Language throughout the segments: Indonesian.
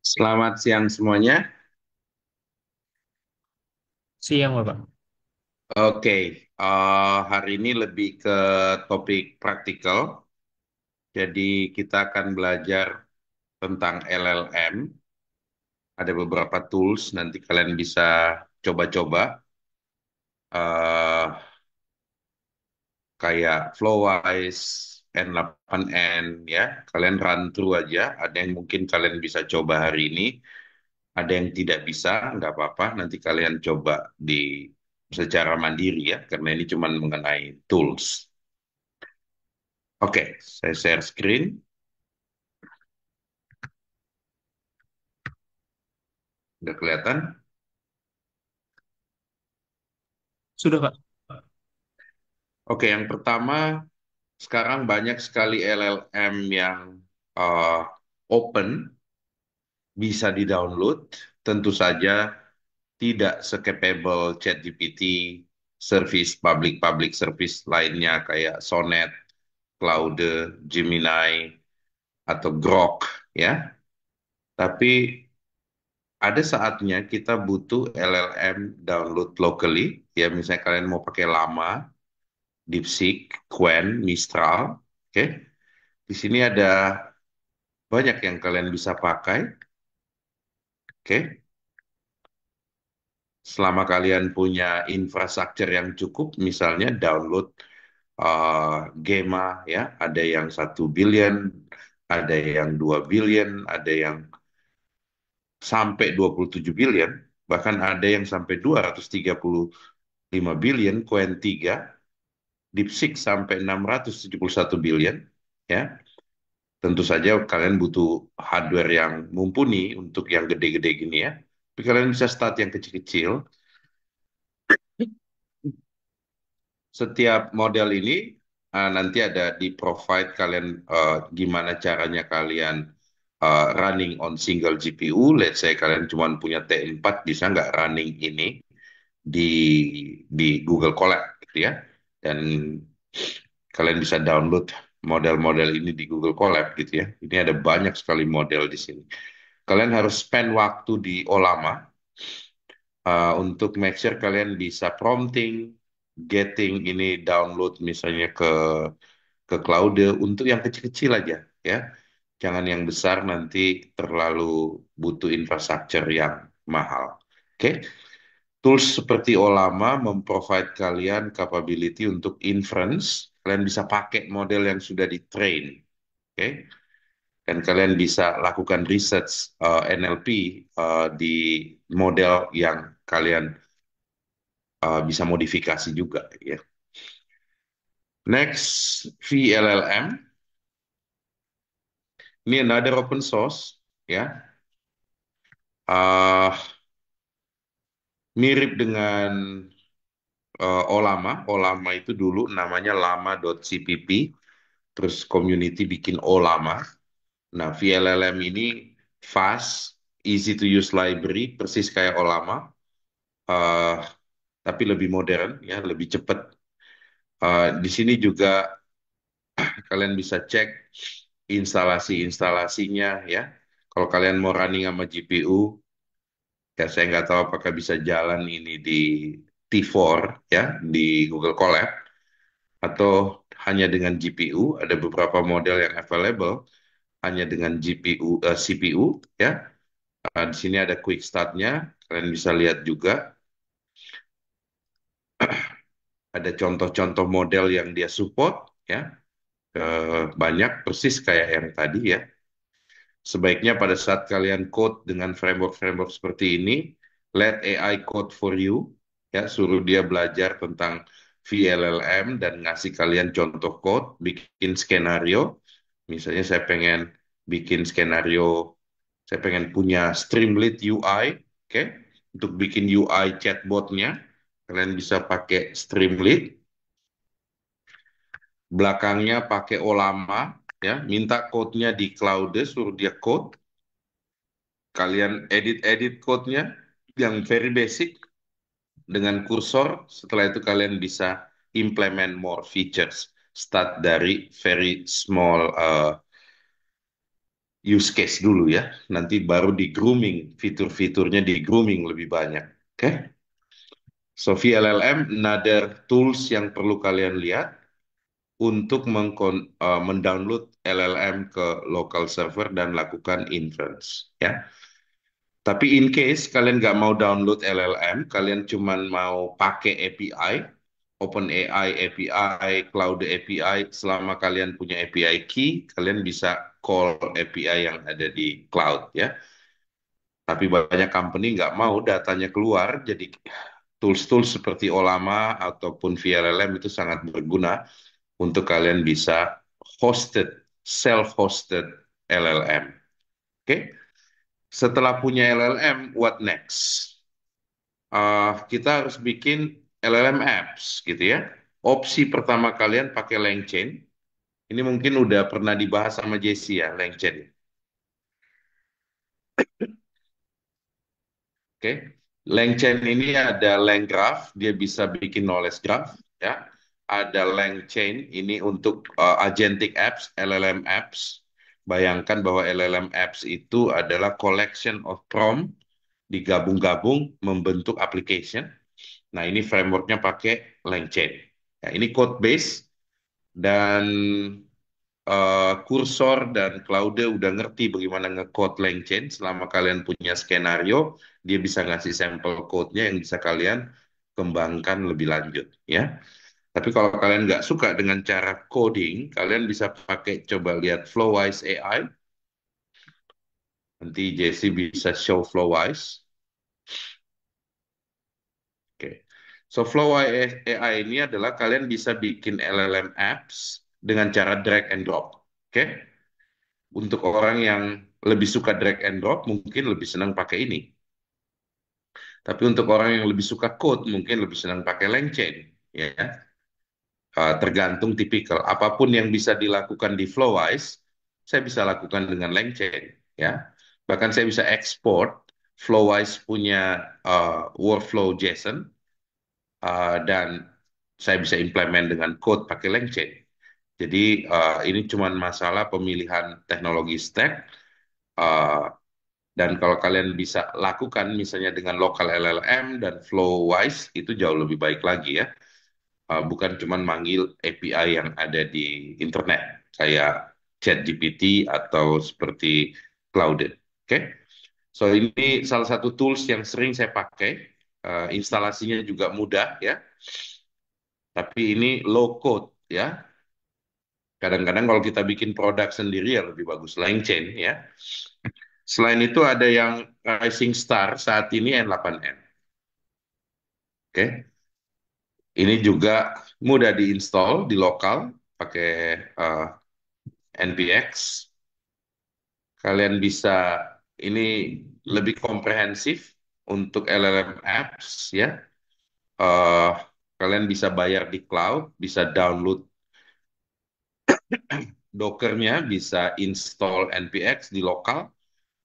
Selamat siang semuanya. Siang, Bapak. Oke, hari ini lebih ke topik praktikal. Jadi kita akan belajar tentang LLM. Ada beberapa tools, nanti kalian bisa coba-coba. eh Kayak Flowise, N8N, ya. Kalian run through aja. Ada yang mungkin kalian bisa coba hari ini. Ada yang tidak bisa, nggak apa-apa. Nanti kalian coba di secara mandiri ya, karena ini cuma mengenai tools. Oke, saya share screen. Udah kelihatan? Sudah, Pak. Oke, yang pertama, sekarang banyak sekali LLM yang uh, open, bisa di-download. Tentu saja tidak se-capable ChatGPT, service public service lainnya kayak Sonnet, Claude, Gemini, atau Grok, ya. Tapi ada saatnya kita butuh LLM download locally, ya misalnya kalian mau pakai Llama, DeepSeek, Qwen, Mistral, oke. Di sini ada banyak yang kalian bisa pakai, oke. Selama kalian punya infrastruktur yang cukup, misalnya download Gemma, ya, ada yang 1 billion, ada yang 2 billion, ada yang sampai 27 billion, bahkan ada yang sampai 235 billion, Qwen 3, DeepSeek sampai 671 billion, ya. Tentu saja kalian butuh hardware yang mumpuni untuk yang gede-gede gini ya. Tapi kalian bisa start yang kecil-kecil. Setiap model ini nanti ada di provide kalian gimana caranya kalian running on single GPU. Let's say kalian cuma punya T4, bisa nggak running ini di Google Colab gitu ya. Dan kalian bisa download model-model ini di Google Colab gitu ya. Ini ada banyak sekali model di sini. Kalian harus spend waktu di Olama untuk make sure kalian bisa prompting, getting ini download misalnya ke cloud untuk yang kecil-kecil aja ya. Jangan yang besar, nanti terlalu butuh infrastruktur yang mahal. Oke. Tools seperti Olama memprovide kalian capability untuk inference. Kalian bisa pakai model yang sudah di-train. Oke. Dan kalian bisa lakukan research NLP di model yang kalian bisa modifikasi juga ya. Next, VLLM. Ini another open source ya. Uh, Mirip dengan Olama. Olama itu dulu namanya lama.cpp, terus community bikin Olama. Nah, VLLM ini fast, easy to use library, persis kayak Olama, uh, tapi lebih modern ya, lebih cepat. Di sini juga kalian bisa cek instalasinya ya. Kalau kalian mau running sama GPU, ya saya nggak tahu apakah bisa jalan ini di T4 ya, di Google Colab, atau hanya dengan GPU. Ada beberapa model yang available hanya dengan GPU, CPU ya. Di sini ada quick start-nya, kalian bisa lihat juga ada contoh-contoh model yang dia support ya. Banyak persis kayak yang tadi ya. Sebaiknya pada saat kalian code dengan framework-framework seperti ini, let AI code for you, ya, suruh dia belajar tentang VLLM dan ngasih kalian contoh code, bikin skenario. Misalnya saya pengen bikin skenario, saya pengen punya Streamlit UI, oke? Untuk bikin UI chatbotnya, kalian bisa pakai Streamlit, belakangnya pakai Olama, ya, minta code-nya di Cloud, suruh dia code, kalian edit-edit code-nya yang very basic dengan kursor. Setelah itu kalian bisa implement more features. Start dari very small use case dulu ya. Nanti baru di grooming, fitur-fiturnya di grooming lebih banyak. Oke? So VLLM, another tools yang perlu kalian lihat untuk mendownload LLM ke local server dan lakukan inference. Ya. Tapi in case kalian nggak mau download LLM, kalian cuman mau pakai API, OpenAI API, Cloud API, selama kalian punya API key, kalian bisa call API yang ada di cloud ya. Tapi banyak company nggak mau datanya keluar, jadi tools-tools seperti Olama ataupun VLLM itu sangat berguna untuk kalian bisa hosted, self-hosted LLM. Oke, setelah punya LLM, what next? Kita harus bikin LLM apps gitu ya. Opsi pertama kalian pakai LangChain. Ini mungkin udah pernah dibahas sama Jesse ya, LangChain. Oke, LangChain ini ada LangGraph, dia bisa bikin knowledge graph, ya. Ada LangChain ini untuk agentic apps, LLM apps. Bayangkan bahwa LLM apps itu adalah collection of prompt digabung-gabung membentuk application. Nah, ini frameworknya pakai LangChain. Ya, ini code base dan Cursor dan Claude udah ngerti bagaimana nge-code LangChain. Selama kalian punya skenario, dia bisa ngasih sampel code-nya yang bisa kalian kembangkan lebih lanjut, ya. Tapi kalau kalian nggak suka dengan cara coding, kalian bisa pakai, coba lihat Flowise AI. Nanti Jesse bisa show Flowise. Oke. So Flowise AI ini adalah kalian bisa bikin LLM apps dengan cara drag and drop. Oke. Untuk orang yang lebih suka drag and drop, mungkin lebih senang pakai ini. Tapi untuk orang yang lebih suka code, mungkin lebih senang pakai LangChain. Ya, tergantung tipikal. Apapun yang bisa dilakukan di Flowise, saya bisa lakukan dengan LangChain. Ya, bahkan saya bisa ekspor Flowise punya workflow JSON dan saya bisa implement dengan code pakai LangChain. Jadi ini cuma masalah pemilihan teknologi stack. Uh, Dan kalau kalian bisa lakukan misalnya dengan local LLM dan Flowise itu jauh lebih baik lagi ya. Bukan cuma manggil API yang ada di internet kayak ChatGPT atau seperti Claude. Oke. So ini salah satu tools yang sering saya pakai. Instalasinya juga mudah ya. Tapi ini low code ya. Kadang-kadang kalau kita bikin produk sendiri ya lebih bagus LangChain ya. Selain itu ada yang Rising Star saat ini N8N. Oke, ini juga mudah diinstal di lokal pakai eh, NPX. Kalian bisa ini lebih komprehensif untuk LLM apps ya. Eh, Kalian bisa bayar di cloud, bisa download Docker-nya, bisa install NPX di lokal.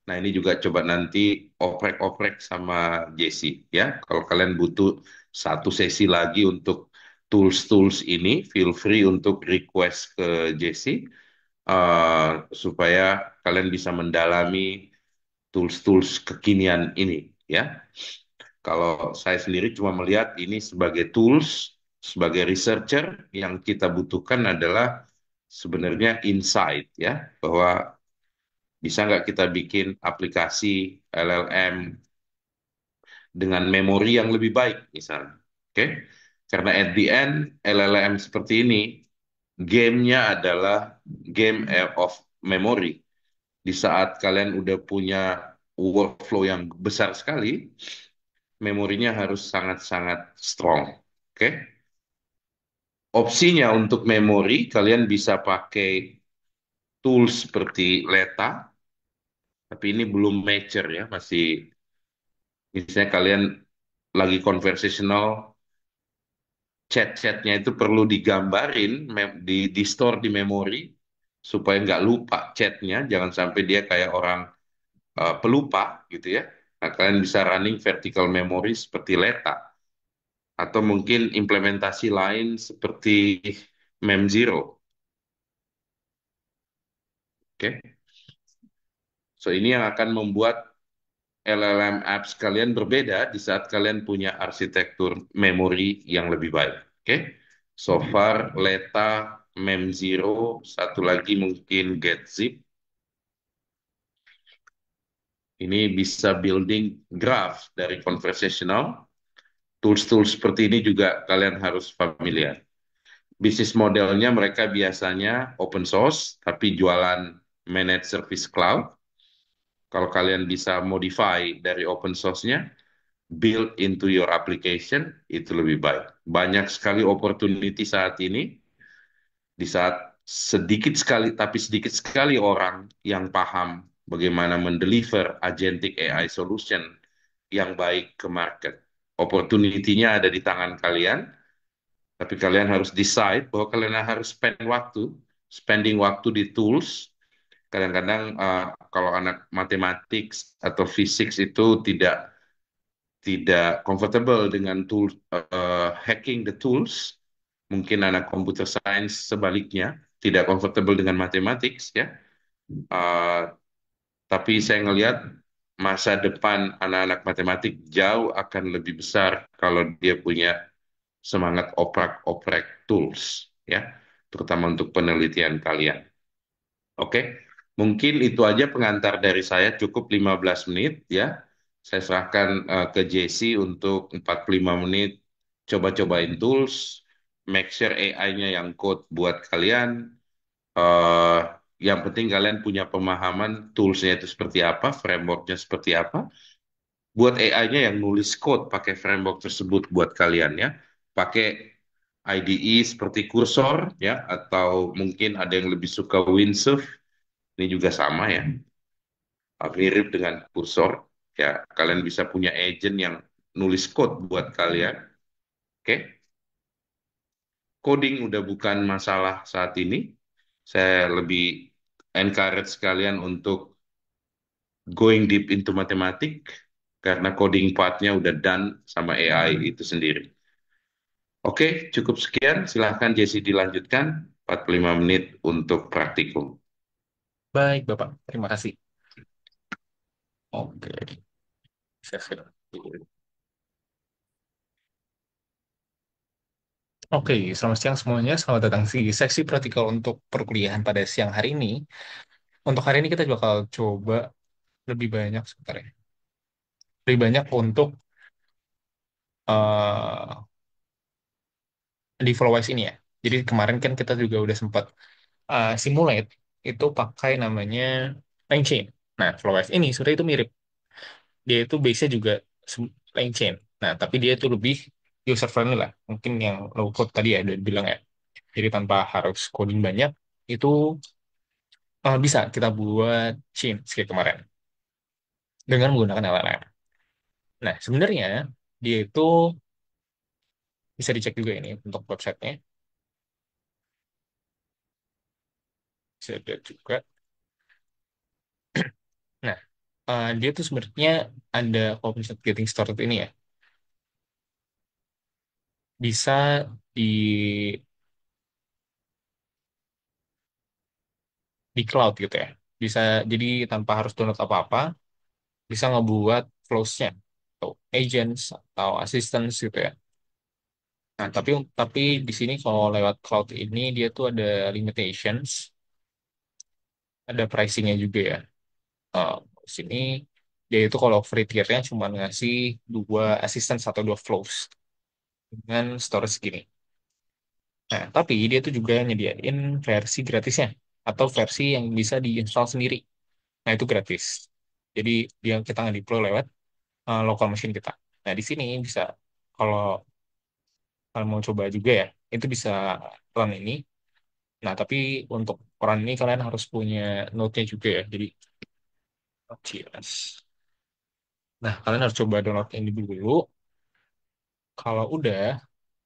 Nah, ini juga coba nanti oprek-oprek sama Jesse ya. Kalau kalian butuh satu sesi lagi untuk tools-tools ini, feel free untuk request ke Jesse supaya kalian bisa mendalami tools-tools kekinian ini ya. Kalau saya sendiri cuma melihat ini sebagai tools, sebagai researcher yang kita butuhkan adalah sebenarnya insight ya, bahwa bisa nggak kita bikin aplikasi LLM dengan memori yang lebih baik misalnya. Oke? Karena at the end LLM seperti ini gamenya adalah game of memory. Di saat kalian udah punya workflow yang besar sekali, memorinya harus sangat-sangat strong. Oke? Opsinya untuk memori kalian bisa pakai tools seperti Leta, tapi ini belum mature ya, masih misalnya kalian lagi conversational, chat-chatnya itu perlu digambarin, di store di memori supaya nggak lupa chatnya, jangan sampai dia kayak orang pelupa gitu ya. Nah, kalian bisa running vertical memory seperti Leta atau mungkin implementasi lain seperti MemZero. Oke, So ini yang akan membuat LLM apps kalian berbeda di saat kalian punya arsitektur memori yang lebih baik. Oke, so far Leta, MemZero, satu lagi mungkin GetZip. Ini bisa building graph dari conversational. Tools-tools seperti ini juga kalian harus familiar. Bisnis modelnya mereka biasanya open source, tapi jualan managed service cloud. Kalau kalian bisa modify dari open source-nya, build into your application, itu lebih baik. Banyak sekali opportunity saat ini, di saat sedikit sekali, tapi sedikit sekali orang yang paham bagaimana mendeliver agentic AI solution yang baik ke market. Opportunity-nya ada di tangan kalian, tapi kalian harus decide bahwa kalian harus spending waktu di tools. Kadang-kadang kalau anak matematik atau fisik itu tidak comfortable dengan tool hacking the tools. Mungkin anak computer science sebaliknya tidak comfortable dengan matematik, ya. Uh, tapi saya ngelihat masa depan anak-anak matematik jauh akan lebih besar kalau dia punya semangat oprak-oprek tools, ya, terutama untuk penelitian kalian. Oke, mungkin itu aja pengantar dari saya, cukup 15 menit ya. Saya serahkan ke Jesse untuk 45 menit coba-cobain tools, make sure AI-nya yang code buat kalian. Eh, yang penting kalian punya pemahaman tools-nya itu seperti apa, framework-nya seperti apa. Buat AI-nya yang nulis code pakai framework tersebut buat kalian ya. Pakai IDE seperti Cursor ya, atau mungkin ada yang lebih suka Windsurf, ini juga sama ya, mirip dengan kursor. Ya, kalian bisa punya agent yang nulis code buat kalian. Oke, coding udah bukan masalah saat ini. Saya lebih encourage kalian untuk going deep into matematik karena coding partnya udah done sama AI itu sendiri. Oke, cukup sekian. Silahkan Jesse dilanjutkan. 45 menit untuk praktikum. Baik, Bapak. Terima kasih. Oke. Saya sudah. Oke, selamat siang semuanya. Selamat datang di seksi praktikal untuk perkuliahan pada siang hari ini. Untuk hari ini kita bakal coba lebih banyak sebentar ya. Lebih banyak untuk eh di Flowise ini ya. Jadi kemarin kan kita juga udah sempat simulate itu pakai namanya LangChain. Nah, Flowise ini sebenarnya itu mirip. Dia itu base-nya juga LangChain. Nah, tapi dia itu lebih user friendly lah. Mungkin yang low code tadi ya udah bilang ya. Jadi tanpa harus coding banyak, itu bisa kita buat chain kayak kemarin dengan menggunakan LLM. Nah, sebenarnya dia itu bisa dicek juga ini untuk websitenya. Bisa dilihat juga. Nah, dia tuh sebenarnya ada kalau misalnya getting started ini ya, bisa di cloud gitu ya. Bisa jadi tanpa harus download apa-apa, bisa ngebuat flows-nya atau agents atau assistants gitu ya. Nah, tapi di sini kalau lewat cloud ini dia tuh ada limitations, ada pricingnya juga ya. Eh, di sini dia itu kalau free tier-nya cuma ngasih dua assistance atau dua flows dengan storage segini. Nah, tapi dia tuh juga nyediain versi gratisnya atau versi yang bisa diinstal sendiri. Nah, itu gratis. Jadi dia kita nggak deploy lewat local machine kita. Nah, di sini bisa kalau kalian mau coba juga ya, itu bisa run ini. Nah, tapi untuk run ini kalian harus punya node-nya juga ya. Jadi Node.js. Nah, kalian harus coba download ini dulu. Kalau udah,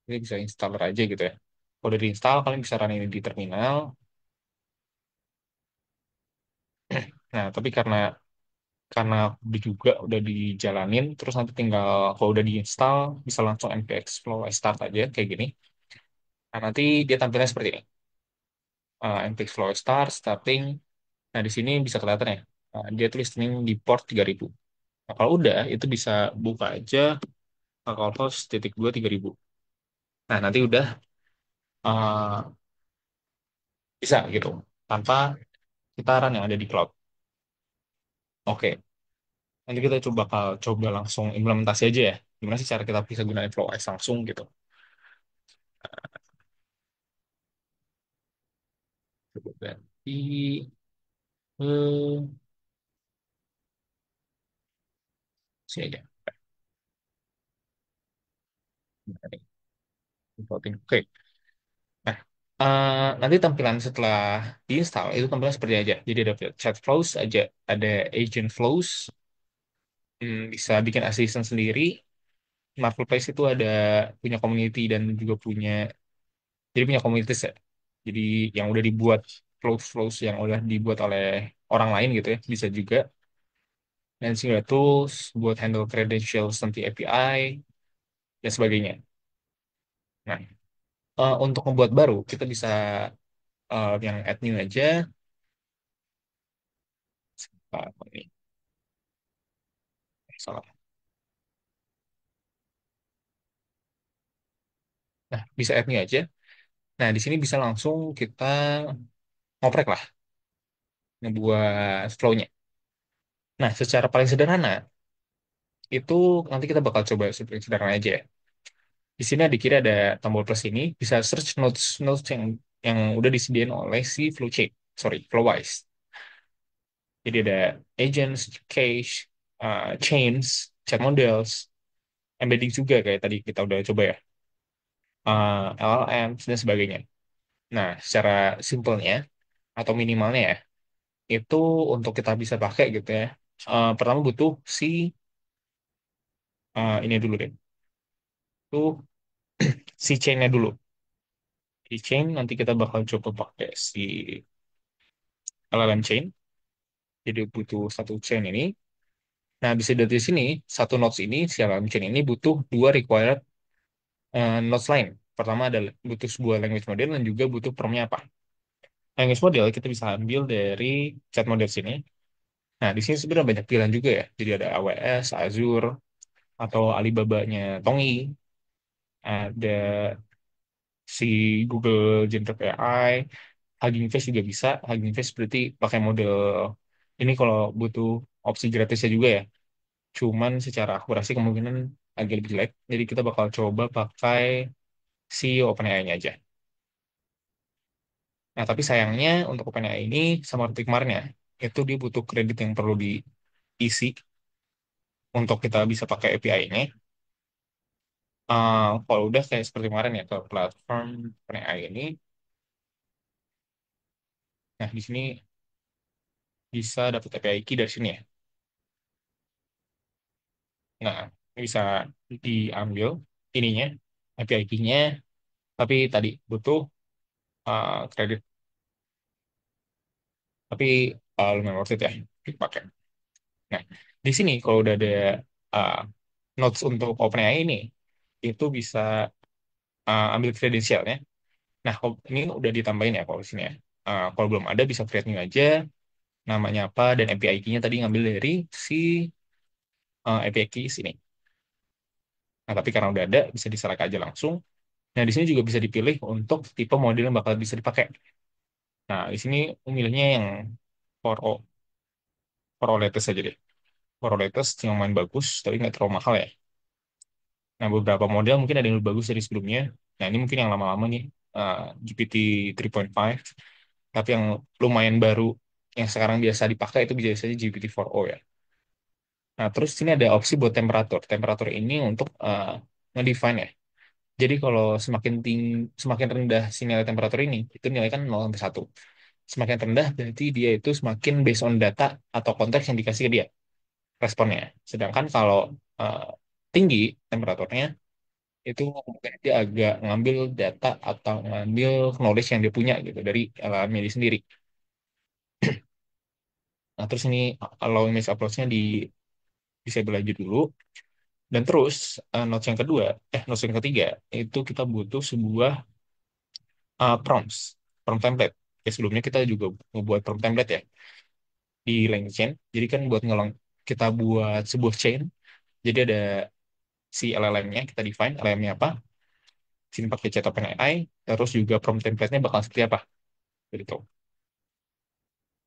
ini bisa installer aja gitu ya. Kalau udah diinstal, kalian bisa run ini di terminal. Nah, tapi karena udah juga udah dijalanin, terus nanti tinggal kalau udah diinstal, bisa langsung npx flow start aja kayak gini. Nah, nanti dia tampilnya seperti ini. Npx flow start, starting. Nah, di sini bisa kelihatan ya. Dia tulis streaming di port 3000. Nah, kalau udah, itu bisa buka aja localhost titik 2 3000. Nah, nanti udah uh, bisa gitu. Tanpa kita run yang ada di cloud. Oke, nanti kita coba langsung implementasi aja ya. Gimana sih cara kita bisa gunain FlowEx langsung gitu. Coba berarti eh, sini aja. Bentar nih, importing. Oke. Nah, nanti tampilan setelah diinstal itu tampilan seperti aja. Jadi ada chat flows aja, ada agent flows, bisa bikin assistant sendiri. Marketplace itu ada punya community dan juga punya communities ya. Jadi yang udah dibuat flows-flows yang udah dibuat oleh orang lain gitu ya, bisa juga. Dan single tools buat handle credentials nanti API dan sebagainya. Nah, untuk membuat baru kita bisa yang add new aja. Ini salah. Nah, bisa add new aja. Nah, di sini bisa langsung kita ngoprek lah, ngebuat flow-nya. Nah, secara paling sederhana, itu nanti kita bakal coba paling sederhana aja ya. Di sini di kiri ada tombol plus ini, bisa search notes notes yang udah disediain oleh si Flowchain, sorry, Flowwise. Jadi ada agents, cache, chains, chat models, embedding juga kayak tadi kita udah coba ya, LLMs dan sebagainya. Nah, secara simpelnya atau minimalnya ya, itu untuk kita bisa pakai gitu ya. Pertama butuh ini dulu deh, tuh si chainnya dulu. Di chain nanti kita bakal coba pakai si LLM chain. Jadi butuh satu chain ini. Nah, bisa dari sini satu nodes ini si LLM chain ini butuh dua required nodes lain. Pertama adalah butuh sebuah language model dan juga butuh promnya apa. Language model kita bisa ambil dari chat model sini. Nah, di sini sebenarnya banyak pilihan juga ya. Jadi ada AWS, Azure, atau Alibaba-nya Tongi, ada si Google Generative AI, Hugging Face juga bisa. Hugging Face berarti pakai model ini kalau butuh opsi gratisnya juga ya. Cuman secara akurasi kemungkinan agak lebih jelek. Jadi kita bakal coba pakai si OpenAI-nya aja. Nah, tapi sayangnya untuk OpenAI ini sama seperti kemarin ya, itu dia butuh kredit yang perlu diisi untuk kita bisa pakai API-nya. Kalau udah kayak seperti kemarin ya ke platform OpenAI ini, nah di sini bisa dapat API key dari sini ya. Nah, bisa diambil ininya, API key-nya, tapi tadi butuh kredit, tapi lumayan worth it ya dipakai. Nah, di sini kalau udah ada uh, notes untuk OpenAI ini, itu bisa ambil kredensialnya. Nah, ini udah ditambahin ya kalau di sini ya. Kalau belum ada bisa create new aja, namanya apa, dan API key-nya tadi ngambil dari si API key sini. Nah, tapi karena udah ada, bisa diselect aja langsung. Nah, di sini juga bisa dipilih untuk tipe model yang bakal bisa dipakai. Nah, di sini milihnya yang 4O, 4O latest aja deh. 4O latest yang main bagus, tapi nggak terlalu mahal ya. Nah, beberapa model mungkin ada yang lebih bagus dari sebelumnya. Nah, ini mungkin yang lama-lama nih, GPT 3.5. Tapi yang lumayan baru, yang sekarang biasa dipakai itu bisa saja GPT 4o ya. Nah, terus sini ada opsi buat temperatur. Temperatur ini untuk ngedefine ya. Jadi kalau semakin rendah si nilai temperatur ini, itu nilai kan 0 sampai 1. Semakin rendah berarti dia itu semakin based on data atau konteks yang dikasih ke dia responnya. Sedangkan kalau eh, tinggi temperaturnya, itu mungkin dia agak ngambil data atau ngambil knowledge yang dia punya gitu dari alamnya dia sendiri. Nah, terus ini allow image upload-nya di disable aja dulu. Dan terus notes yang ketiga, itu kita butuh sebuah prompts, prompt template. Ya, sebelumnya kita juga membuat prompt template ya. di LangChain. Jadi kan buat ngelong kita buat sebuah chain. Jadi ada si LLM-nya, kita define LLM-nya apa, sini pakai chat OpenAI, terus juga prompt template-nya bakal seperti apa, gitu.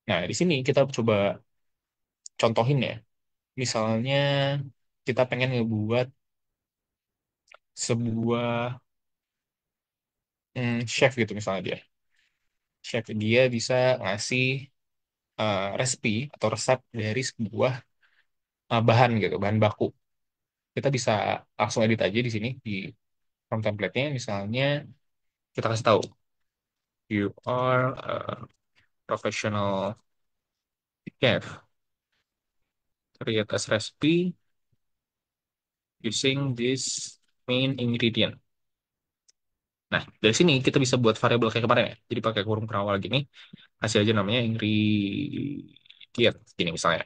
Nah, di sini kita coba contohin ya. Misalnya kita pengen ngebuat sebuah chef gitu misalnya dia. Chef dia bisa ngasih resepi atau resep dari sebuah bahan gitu, bahan baku. Kita bisa langsung edit aja di sini di prompt template-nya. Misalnya kita kasih tahu, you are a professional chef. Create as recipe using this main ingredient. Nah, dari sini kita bisa buat variabel kayak kemarin ya. Jadi pakai kurung perawal gini, kasih aja namanya ingredient, gini misalnya.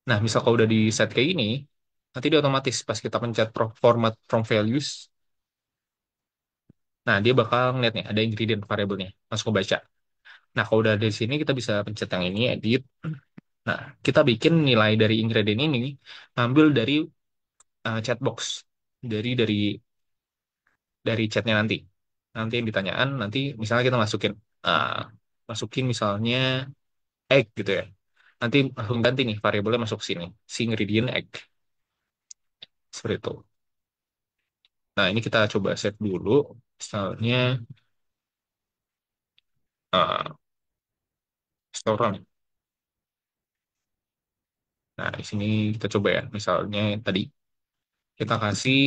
Nah, misal kalau udah di set kayak gini, nanti dia otomatis pas kita pencet format from values, nah dia bakal ngeliat nih, ada ingredient variabelnya, langsung kebaca. Nah, kalau udah di sini, kita bisa pencet yang ini, edit. Nah, kita bikin nilai dari ingredient ini, ngambil dari chatbox, dari chatnya nanti. Nanti yang ditanyaan, nanti misalnya kita uh, masukin misalnya egg gitu ya. Nanti langsung ganti nih variabelnya masuk sini, si ingredient egg seperti itu. Nah ini kita coba set dulu, misalnya uh, restoran. Nah di sini kita coba ya, misalnya tadi kita kasih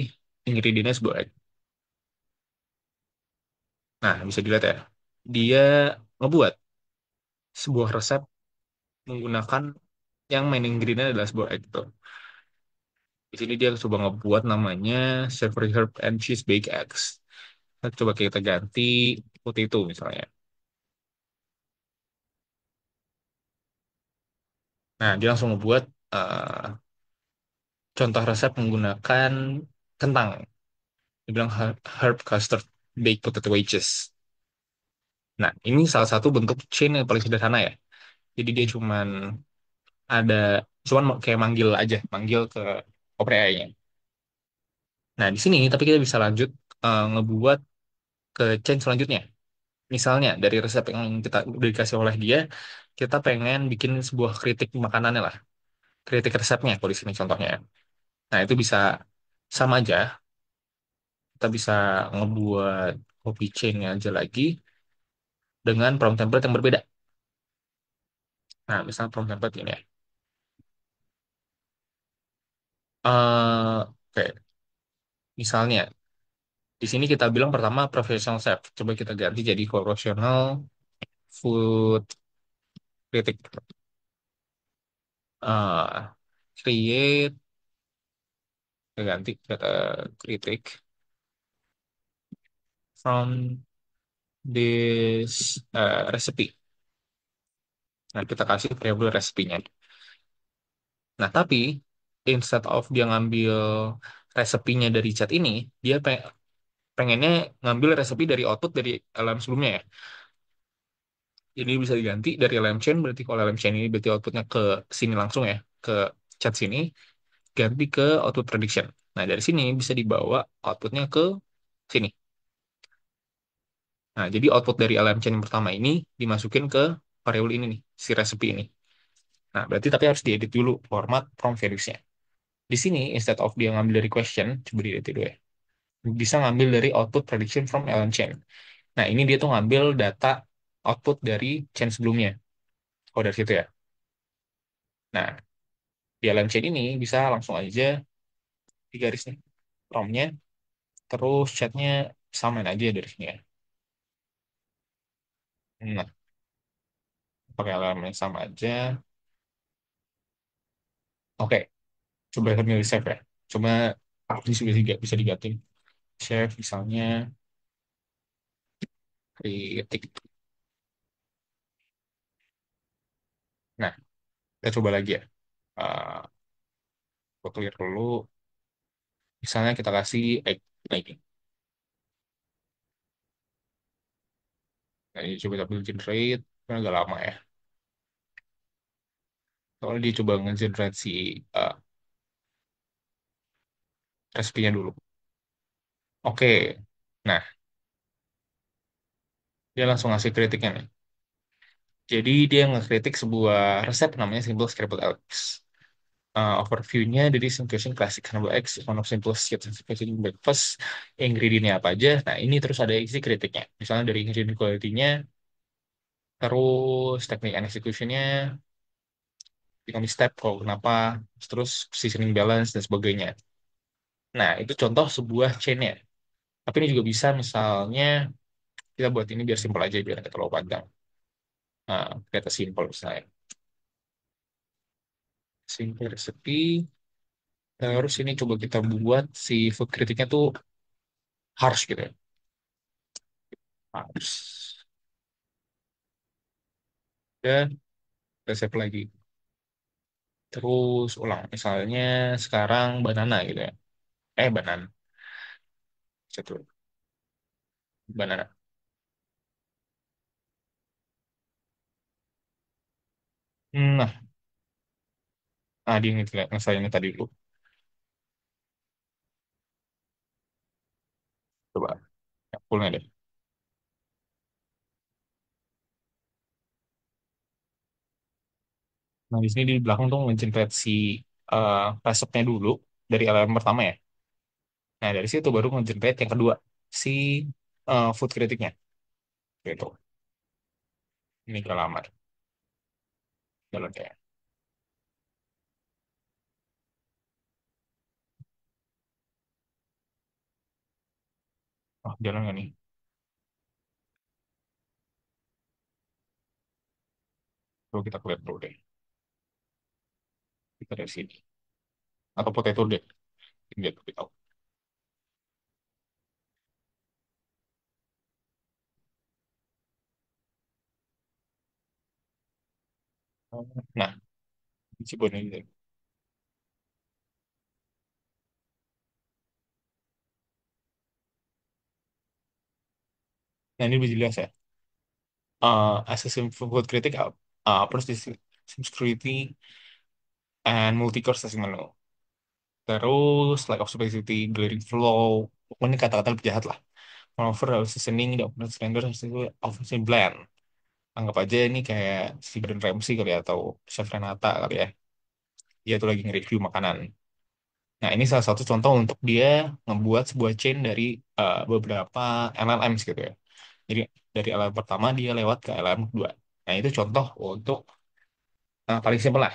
ingredientnya sebuah egg. Nah bisa dilihat ya, dia ngebuat sebuah resep menggunakan yang main ingredient adalah sebuah egg tuh. Di sini dia coba ngebuat namanya savory herb and cheese baked eggs. Coba kita ganti putih itu misalnya. Nah, dia langsung ngebuat eh, contoh resep menggunakan kentang. Dia bilang herb custard baked potato wedges. Nah, ini salah satu bentuk chain yang paling sederhana ya. Jadi dia ada cuman kayak manggil aja, manggil ke OpenAI-nya. Nah, di sini tapi kita bisa lanjut ngebuat ke chain selanjutnya. Misalnya dari resep yang kita udah dikasih oleh dia, kita pengen bikin sebuah kritik makanannya lah, kritik resepnya kalau di sini contohnya. Nah, itu bisa sama aja, kita bisa ngebuat copy chain aja lagi dengan prompt template yang berbeda. Nah, misalnya prompt template ini ya. Oke, misalnya di sini kita bilang pertama professional chef. Coba kita ganti jadi professional food critic. Eh, create, kita ganti kata kritik from this recipe. Nah, kita kasih variable resepinya. Nah, tapi instead of dia ngambil resepinya dari chat ini, dia pengennya ngambil resepi dari output dari LM sebelumnya ya. Jadi bisa diganti dari LM chain, berarti kalau LM chain ini berarti outputnya ke sini langsung ya, ke chat sini, ganti ke output prediction. Nah, dari sini bisa dibawa outputnya ke sini. Nah, jadi output dari LM chain yang pertama ini dimasukin ke variable ini nih, si recipe ini. Nah, berarti tapi harus diedit dulu format prompt values-nya. Di sini, instead of dia ngambil dari question, coba diedit dulu ya. Bisa ngambil dari output prediction from LM chain. Nah, ini dia tuh ngambil data output dari chain sebelumnya. Oh, dari situ ya. Nah, di LM chain ini bisa langsung aja di garis nih prompt-nya, terus chatnya samain aja dari sini ya. Nah, pakai LM yang sama aja. Oke, coba milih save ya. Coba bisa diganti. Save misalnya kritik. Nah, kita coba lagi ya. Uh, Gue clear dulu. Misalnya kita kasih egg lagi. Nah, ini coba ambil generate. Kan agak lama ya. Soalnya dia coba nge-generate si uh, resepinya dulu. Oke. Nah, dia langsung ngasih kritiknya nih. Jadi dia ngekritik sebuah resep namanya Simple Scrambled Eggs. Overview-nya dari Simplification Classic Scrambled Eggs, one of simplest yet sophisticated breakfast. Ingredientnya apa aja? Nah, ini terus ada isi kritiknya. Misalnya dari ingredient quality-nya, terus teknik and execution-nya, economic step, kalau kenapa, terus seasoning balance, dan sebagainya. Nah, itu contoh sebuah chain-nya. Tapi ini juga bisa misalnya, kita buat ini biar simpel aja, biar nggak terlalu panjang. Kita simpel misalnya. Simple recipe. Terus ini coba kita buat si food critic-nya tuh harsh gitu ya. Harsh. Dan resep lagi. Terus ulang. Misalnya sekarang banana gitu ya. Banana. Satu. Banana. Nah, dia misalnya tadi dulu. Coba. Ya, fullnya deh. Nah, di sini di belakang tuh nge-generate si resepnya dulu dari elemen pertama ya. Nah, dari situ baru nge-generate yang kedua. Si food critic-nya. Gitu. Ini udah lama. Jalan kayak. Oh, jalan nggak nih? Coba kita lihat dulu deh. Kita dari sini. Atau potato deh. Lihat lebih tahu. Nah, si Bon ini. Nah, ini lebih jelas ya. Assassin food critic, approach this security and multi-course testing menu. Terus, lack of specificity, glaring flaw. Pokoknya ini kata-kata lebih jahat lah. Moreover, harus seasoning, the opponent standard, harus itu offensive blend. Anggap aja ini kayak si Gordon Ramsay kali ya, atau Chef Renata kali ya. Dia tuh lagi nge-review makanan. Nah, ini salah satu contoh untuk dia ngebuat sebuah chain dari beberapa LLMs gitu ya. Jadi, dari LLM pertama dia lewat ke LLM kedua. Nah, itu contoh untuk paling simpel lah.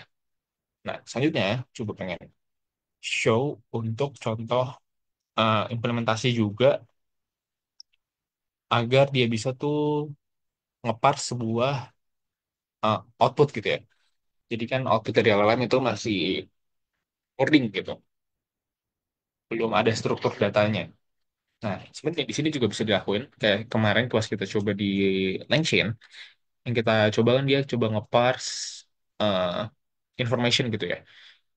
Nah, selanjutnya coba pengen show untuk contoh implementasi juga agar dia bisa tuh ngepar sebuah output gitu ya. Jadi kan output dari LLM itu masih coding gitu, belum ada struktur datanya. Nah, sebenarnya di sini juga bisa dilakuin. Kayak kemarin pas kita coba di LangChain, yang kita coba kan dia coba ngeparse uh, information gitu ya.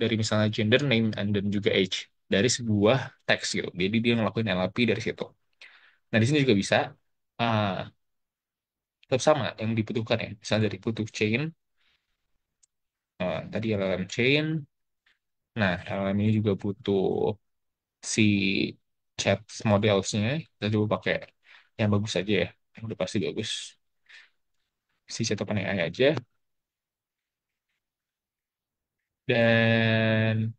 Dari misalnya gender, name, and dan juga age. Dari sebuah teks gitu. Jadi dia ngelakuin NLP dari situ. Nah, di sini juga bisa uh, tetap sama yang dibutuhkan ya. Misalnya dari butuh chain, tadi LLM chain. Nah, LLM ini juga butuh si chat modelsnya. Kita coba pakai yang bagus aja ya. Yang udah pasti bagus. Si chat OpenAI aja. Dan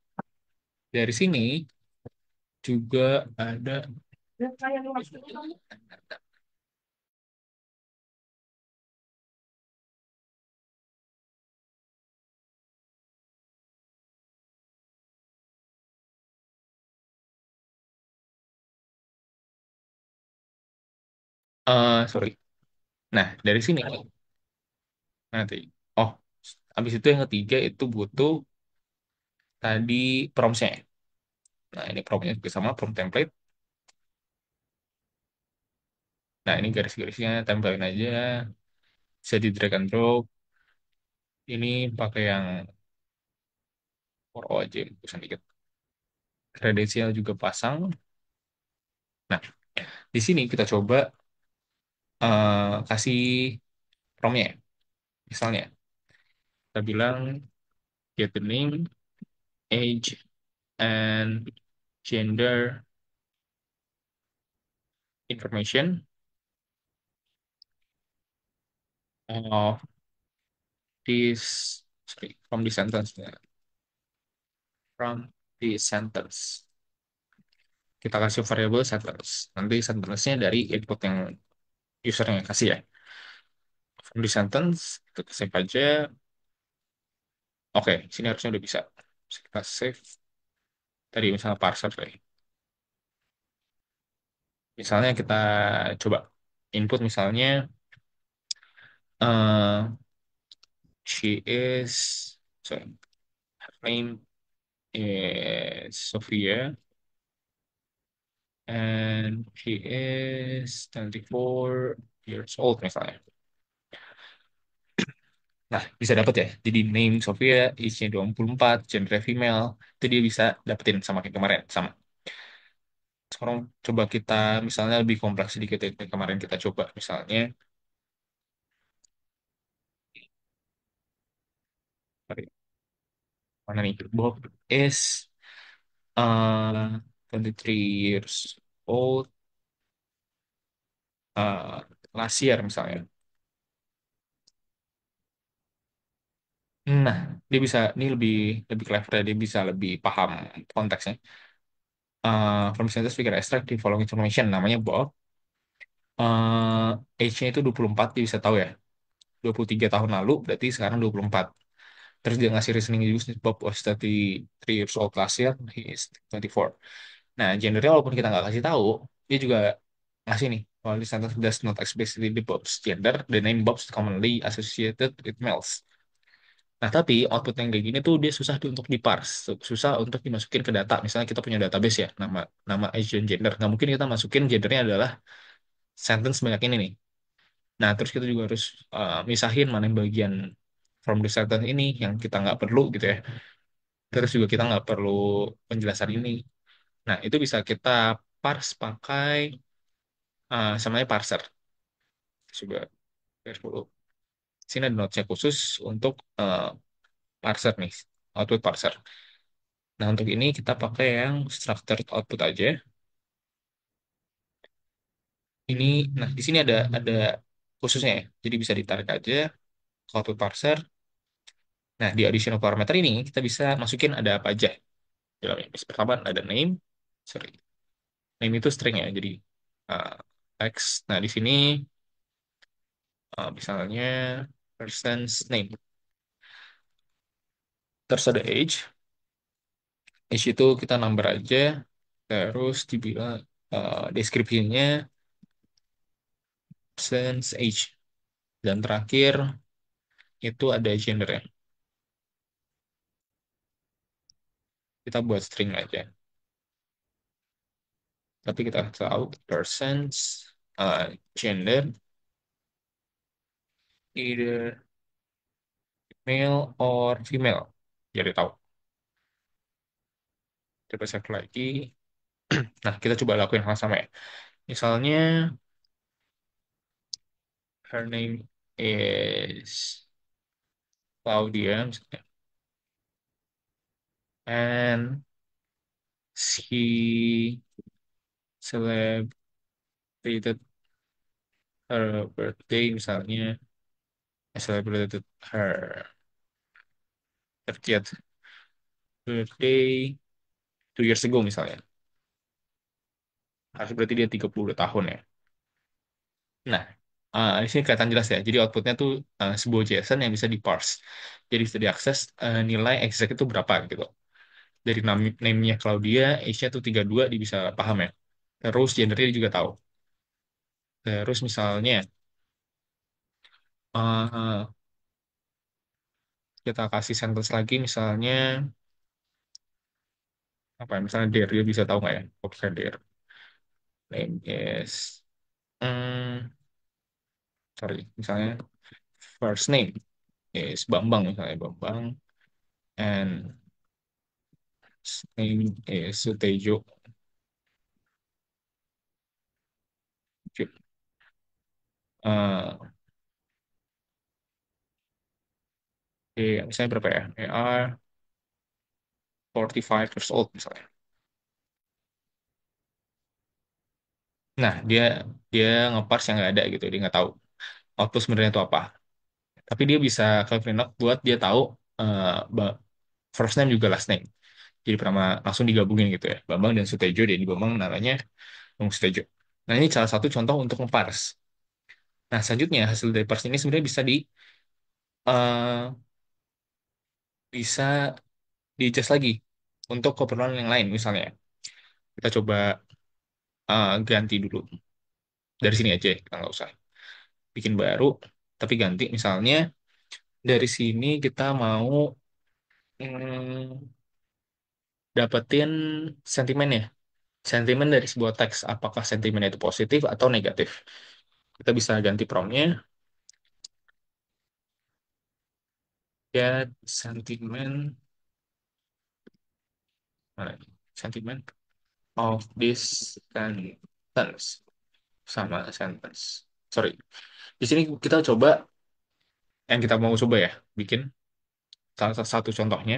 dari sini juga ada sorry. Nah, dari sini nanti. Oh, habis itu yang ketiga itu butuh tadi promptnya. Nah, ini promptnya juga sama, prompt template. Nah, ini garis-garisnya tempelin aja. Bisa di drag and drop. Ini pakai yang for aja, pesan dikit. Kredensial juga pasang. Nah, di sini kita coba kasih promptnya. Misalnya, kita bilang, get the name, age, and gender information of this, sorry, from the sentence, from the sentence. Kita kasih variable sentence. Nanti sentence-nya dari input yang user yang kasih ya. From the sentence, kita save aja. Oke, sini harusnya udah bisa. Kita save tadi misalnya parser deh. Misalnya kita coba input misalnya uh, she is, sorry, her name is Sophia and she is 24 years old misalnya. Nah, bisa dapet ya. Jadi name Sophia, age-nya 24, gender female, itu dia bisa dapetin sama kayak kemarin, sama. Sekarang coba kita misalnya lebih kompleks sedikit ya, kayak kemarin kita coba misalnya, sorry, mana nih? Bob is 23 years old, last year misalnya. Nah, dia bisa, ini lebih lebih clever ya, dia bisa lebih paham konteksnya. From sentence we can extract the following information, namanya Bob. Age-nya itu 24, dia bisa tahu ya. 23 tahun lalu, berarti sekarang 24. Terus dia ngasih reasoning juga, Bob was 33 years old last year, he is 24. Nah, gendernya walaupun kita nggak kasih tahu, dia juga ngasih nih, while this sentence does not explicitly the Bob's gender, the name Bob's commonly associated with males. Nah, tapi output yang kayak gini tuh dia susah untuk diparse, susah untuk dimasukin ke data. Misalnya kita punya database ya, nama nama age dan gender. Nggak mungkin kita masukin gendernya adalah sentence banyak ini nih. Nah, terus kita juga harus misahin mana yang bagian from the sentence ini yang kita nggak perlu gitu ya. Terus juga kita nggak perlu penjelasan ini. Nah, itu bisa kita parse pakai namanya parser. Coba lihat dulu. Sini ada notes khusus untuk parser nih, output parser. Nah, untuk ini kita pakai yang structured output aja. Ini, nah di sini ada khususnya ya. Jadi bisa ditarik aja ke output parser. Nah, di additional parameter ini kita bisa masukin ada apa aja dalamnya. Pertama ada name, sorry, name itu string ya. Jadi uh, text. Nah, di sini misalnya person's name. Terus ada age. Age itu kita number aja. Terus dibilang deskripsinya person's age. Dan terakhir itu ada gender ya. Kita buat string aja. Tapi kita tahu person's gender either male or female. Jadi tahu. Coba save lagi. Nah, kita coba lakuin hal sama ya. Misalnya her name is Claudia misalnya. And she celebrated her birthday misalnya. Celebrated her 30th birthday 2 years ago misalnya. Harus berarti dia 32 tahun ya. Nah, di sini kelihatan jelas ya. Jadi outputnya tuh sebuah JSON yang bisa diparse. Jadi bisa diakses nilai exact itu berapa gitu. Dari name-nya Claudia, age-nya tuh 32, dia bisa paham ya. Terus gendernya dia juga tahu. Terus misalnya eh, kita kasih sentence lagi misalnya apa ya, misalnya there, dia bisa tahu nggak ya? Oke, there. Name is sorry, misalnya first name is Bambang misalnya Bambang and name is Sutejo. Eh, misalnya berapa ya? ER. 45 years old misalnya. Nah, dia dia nge-parse yang nggak ada gitu, dia nggak tahu output sebenarnya itu apa. Tapi dia bisa clever enough buat dia tahu eh, ba- first name juga last name. Jadi pertama langsung digabungin gitu ya. Bambang dan Sutejo, jadi Bambang namanya Bambang Sutejo. Nah, ini salah satu contoh untuk nge-parse. Nah, selanjutnya hasil dari parse ini sebenarnya eh, bisa di-adjust lagi untuk keperluan yang lain. Misalnya, kita coba ganti dulu dari sini aja, kita nggak usah bikin baru, tapi ganti. Misalnya dari sini kita mau mm, dapetin sentimennya. Sentimen dari sebuah teks, apakah sentimennya itu positif atau negatif. Kita bisa ganti promptnya, get sentiment, mana ini? Sentiment of this sentence sama sentence. Sorry, di sini kita coba yang kita mau coba ya, bikin salah satu contohnya.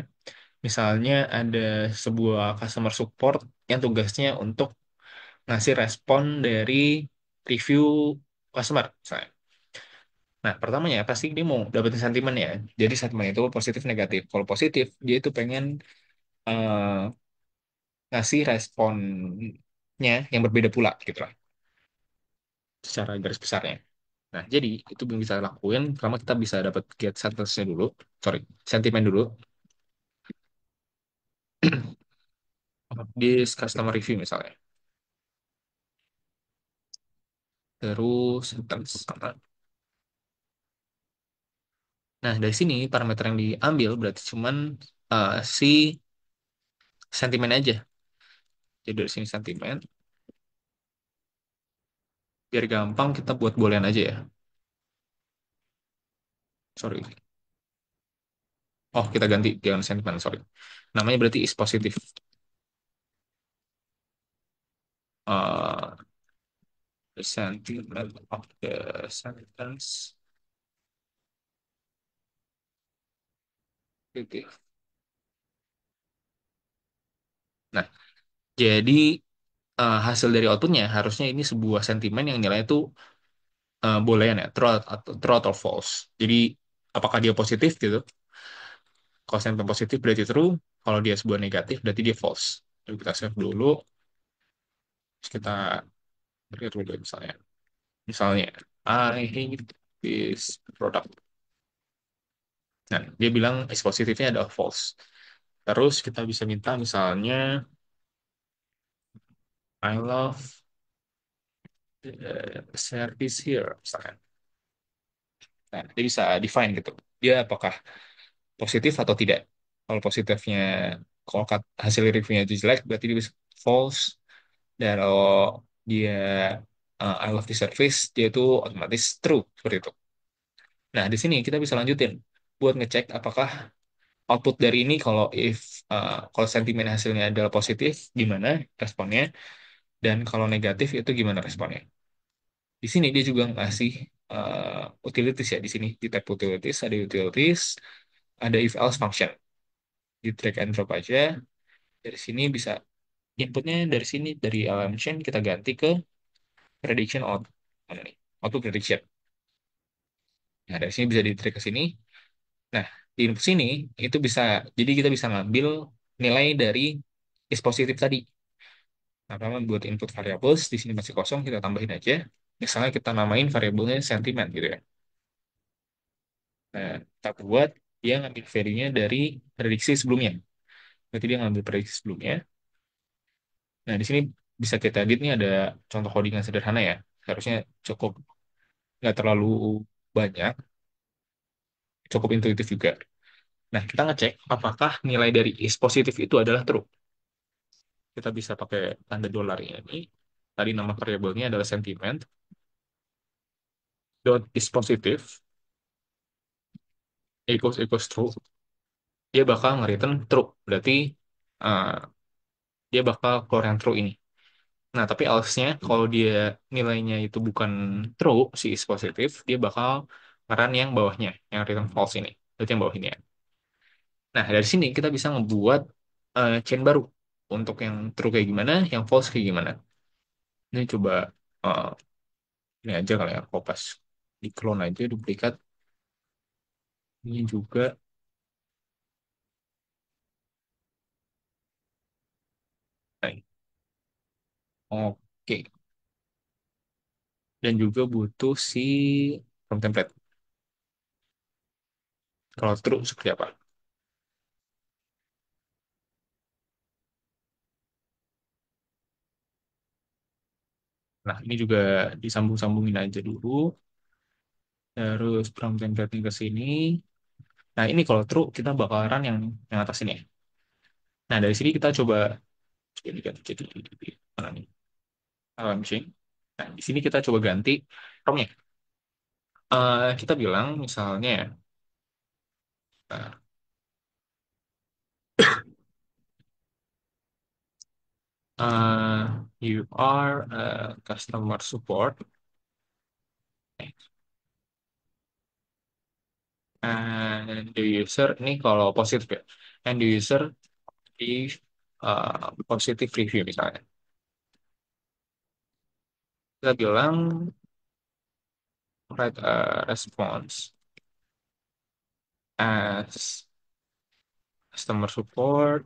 Misalnya ada sebuah customer support yang tugasnya untuk ngasih respon dari review customer, misalnya. Nah, pertamanya pasti dia mau dapetin sentimen ya. Jadi sentimen itu positif negatif. Kalau positif, dia itu pengen eh, ngasih responnya yang berbeda pula gitu lah, secara garis besarnya. Nah, jadi itu yang bisa lakuin. Pertama kita bisa dapat get sentence-nya dulu, sorry, sentimen dulu. Di customer review misalnya. Terus sentence. Nah, dari sini parameter yang diambil berarti cuman si sentimen aja. Jadi dari sini sentimen, biar gampang kita buat boolean aja ya. Sorry. Oh, kita ganti jangan sentimen, sorry. Namanya berarti is positif. Uh, the sentiment of the sentence. Oke. Nah, jadi hasil dari outputnya harusnya ini sebuah sentimen yang nilainya itu boolean ya, true atau false. Jadi apakah dia positif gitu? Kalau sentimen positif berarti true, kalau dia sebuah negatif berarti dia false. Jadi kita save dulu, terus kita lihat dulu misalnya. Misalnya, I hate this product. Nah, dia bilang is positifnya adalah false. Terus kita bisa minta misalnya, I love the service here, misalkan. Nah, dia bisa define gitu. Dia apakah positif atau tidak. Kalau positifnya, kalau hasil reviewnya itu jelek, berarti dia bisa false. Dan kalau dia I love the service, dia itu otomatis true, seperti itu. Nah, di sini kita bisa lanjutin buat ngecek apakah output dari ini kalau sentimen hasilnya adalah positif, gimana responnya, dan kalau negatif itu gimana responnya. Di sini dia juga ngasih utilities ya. Di sini di tab utilities, ada if else function. Di drag and drop aja. Dari sini bisa inputnya dari sini dari LM chain kita ganti ke prediction out. Mana nih? Auto prediction. Nah, dari sini bisa di drag ke sini. Nah, di input sini itu bisa, jadi kita bisa ngambil nilai dari is positif tadi. Nah, pertama buat input variables di sini masih kosong, kita tambahin aja. Misalnya kita namain variabelnya sentimen gitu ya. Nah, kita buat dia ngambil value-nya dari prediksi sebelumnya. Berarti dia ngambil prediksi sebelumnya. Nah, di sini bisa kita edit nih ada contoh coding yang sederhana ya. Harusnya cukup nggak terlalu banyak, cukup intuitif juga. Nah, kita ngecek apakah nilai dari is positif itu adalah true. Kita bisa pakai tanda dolarnya ini. Tadi nama variabelnya adalah sentiment. Dot is positive equals true. Dia bakal nge-return true. Berarti uh, dia bakal keluar yang true ini. Nah, tapi else-nya kalau dia nilainya itu bukan true, si is positif, dia bakal ngeran yang bawahnya, yang return false ini. Berarti yang bawah ini ya. Nah, dari sini kita bisa ngebuat chain baru untuk yang true kayak gimana, yang false kayak gimana. Ini coba eh, ini aja kali ya, kopas di clone aja duplikat ini juga. Nah, oke, dan juga butuh si from template. Kalau true seperti apa? Nah, ini juga disambung-sambungin aja dulu. Terus from template ke sini. Nah, ini kalau true kita bakal run yang atas ini ya. Nah, dari sini kita coba jadi mana nih? Launching. Nah, di sini kita coba ganti promnya. Kita bilang misalnya ya, uh, you are a customer support and the user ini kalau positif ya, and the user di positive review misalnya. Kita bilang write a response as customer support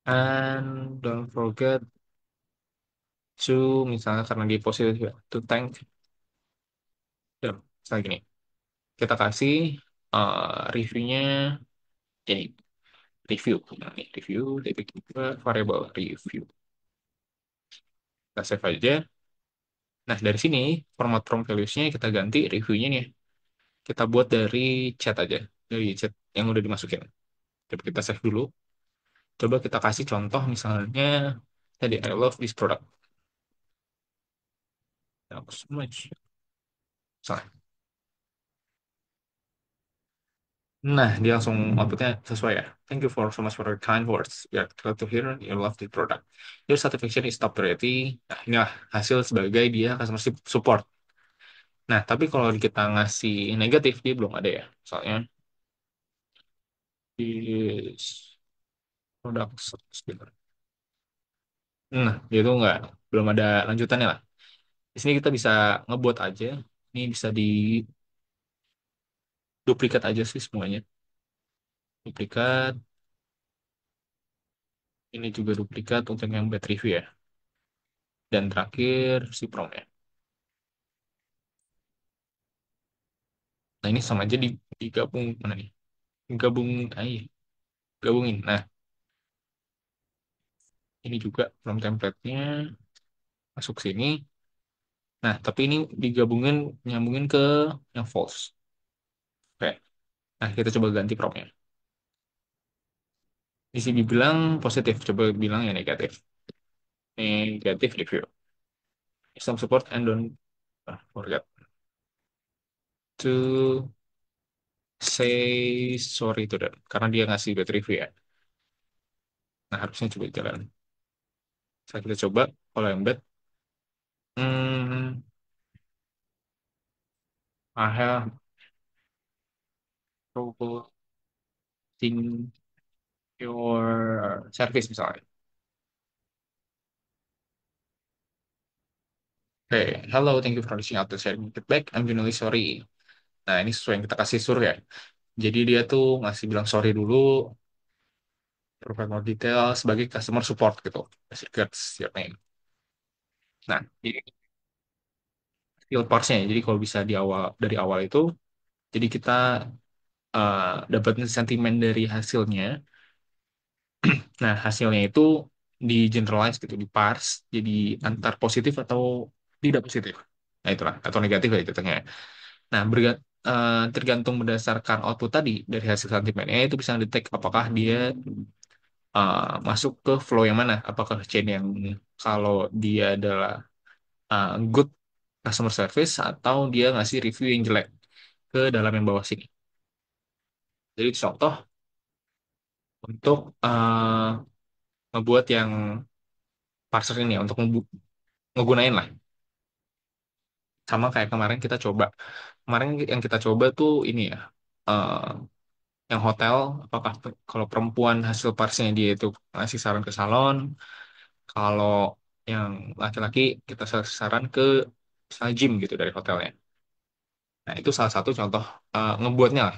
and don't forget to misalnya karena di positif ya, to thank them. Misalnya gini, kita kasih reviewnya jadi review. Nah, ini review, titik dua, variable review. Kita save aja. Nah, dari sini, format from values-nya kita ganti reviewnya nih. Kita buat dari chat aja. Dari chat yang udah dimasukin. Coba kita save dulu. Coba kita kasih contoh misalnya, tadi, I love this product. Thank you so much. Misalnya. Nah, dia langsung outputnya sesuai ya. Thank you for so much for your kind words. We are glad to hear you love the product. Your satisfaction is top priority. Nah, inilah hasil sebagai dia customer support. Nah, tapi kalau kita ngasih negatif, dia belum ada ya. Soalnya, is product speaker. Nah, dia tuh nggak, belum ada lanjutannya lah. Di sini kita bisa ngebuat aja. Ini bisa di duplikat aja sih semuanya. Duplikat, ini juga duplikat untuk yang bad review ya. Dan terakhir si promnya. Nah, ini sama aja digabung mana nih? Gabung, iya, gabungin. Nah, ini juga from template-nya masuk sini. Nah, tapi ini digabungin, nyambungin ke yang false. Oke. Nah, kita coba ganti promnya. Di sini bilang positif, coba bilang yang negatif. Negatif review. Some support and don't forget to say sorry to them. Karena dia ngasih bad review ya. Nah, harusnya coba jalan. Saya kita coba, kalau yang bad, hmm, I have trouble seeing your service misalnya. Hey, hello, thank you for reaching out to sharing feedback. I'm genuinely sorry. Nah, ini sesuai yang kita kasih suruh ya. Jadi dia tuh ngasih bilang sorry dulu, provide more detail sebagai customer support gitu. As regards your name. Nah, jadi skill parts-nya ya. Jadi kalau bisa di awal dari awal itu, jadi kita dapetin sentimen dari hasilnya. Nah, hasilnya itu di generalize gitu, di parse, jadi antar positif atau tidak positif. Nah, itulah atau negatif lah itu tengah. Nah, tergantung berdasarkan output tadi dari hasil sentimennya itu bisa detect apakah dia masuk ke flow yang mana, apakah chain yang kalau dia adalah good customer service atau dia ngasih review yang jelek ke dalam yang bawah sini. Jadi contoh untuk ngebuat yang parser ini ya, untuk ngegunain lah. Sama kayak kemarin kita coba. Kemarin yang kita coba tuh ini ya. Yang hotel, apakah kalau perempuan hasil parsnya dia itu ngasih saran ke salon, kalau yang laki-laki kita saran ke misalnya gym gitu dari hotelnya. Nah, itu salah satu contoh ngebuatnya lah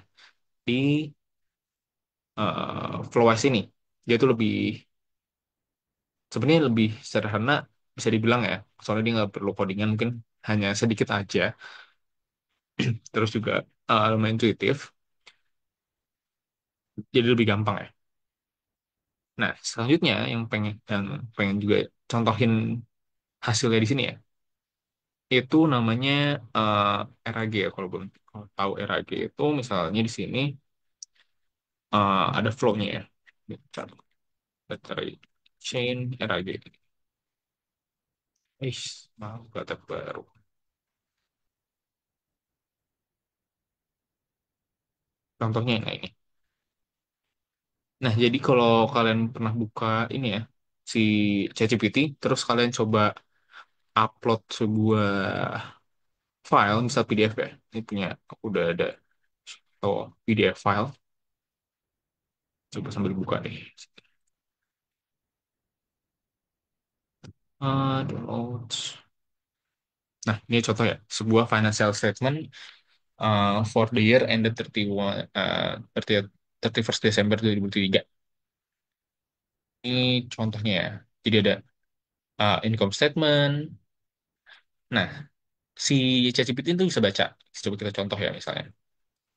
di Flowise ini. Dia tuh lebih, sebenarnya lebih sederhana, bisa dibilang ya. Soalnya dia nggak perlu codingan, mungkin hanya sedikit aja. Terus juga lumayan intuitif, jadi lebih gampang ya. Nah, selanjutnya yang pengen juga contohin hasilnya di sini ya, itu namanya RAG ya, kalau tahu RAG itu misalnya di sini ada flow-nya ya. Bentar, battery chain RAG. Maaf, data baru. Contohnya yang ini. Nah, jadi kalau kalian pernah buka ini ya, si ChatGPT, terus kalian coba upload sebuah file, misal PDF ya. Ini punya, aku udah ada PDF file. Coba sambil buka deh. Downloads. Nah, ini contoh ya, sebuah financial statement for the year ended 30, 31st December 2023. Ini contohnya ya. Jadi ada income statement. Nah, si ChatGPT itu bisa baca. Coba kita contoh ya misalnya.